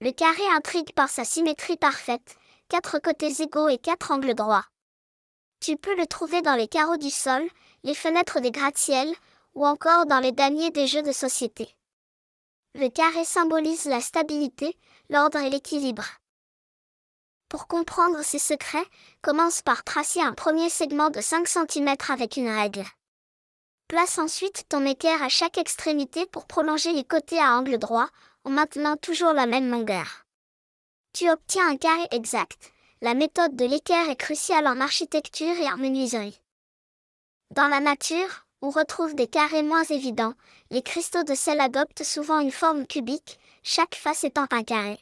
Le carré intrigue par sa symétrie parfaite, 4 côtés égaux et 4 angles droits. Tu peux le trouver dans les carreaux du sol, les fenêtres des gratte-ciel, ou encore dans les damiers des jeux de société. Le carré symbolise la stabilité, l'ordre et l'équilibre. Pour comprendre ces secrets, commence par tracer un premier segment de 5 cm avec une règle. Place ensuite ton équerre à chaque extrémité pour prolonger les côtés à angle droit, en maintenant toujours la même longueur. Tu obtiens un carré exact. La méthode de l'équerre est cruciale en architecture et en menuiserie. Dans la nature, on retrouve des carrés moins évidents. Les cristaux de sel adoptent souvent une forme cubique, chaque face étant un carré.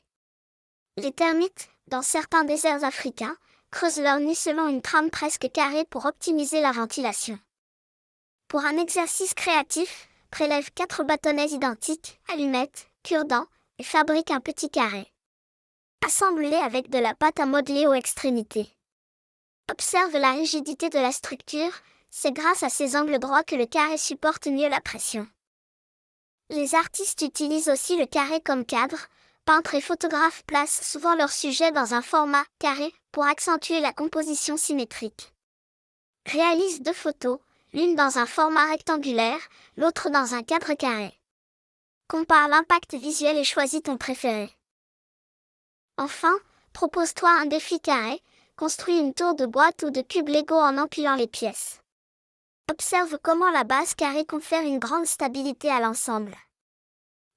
Les termites, dans certains déserts africains, creusent leur nid selon une trame presque carrée pour optimiser la ventilation. Pour un exercice créatif, prélève 4 bâtonnets identiques, allumettes, cure-dents, et fabrique un petit carré. Assemble-les avec de la pâte à modeler aux extrémités. Observe la rigidité de la structure, c'est grâce à ces angles droits que le carré supporte mieux la pression. Les artistes utilisent aussi le carré comme cadre. Peintres et photographes placent souvent leur sujet dans un format carré pour accentuer la composition symétrique. Réalise 2 photos, l'une dans un format rectangulaire, l'autre dans un cadre carré. Compare l'impact visuel et choisis ton préféré. Enfin, propose-toi un défi carré, construis une tour de boîte ou de cubes Lego en empilant les pièces. Observe comment la base carrée confère une grande stabilité à l'ensemble.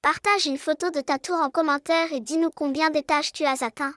Partage une photo de ta tour en commentaire et dis-nous combien d'étages tu as atteint.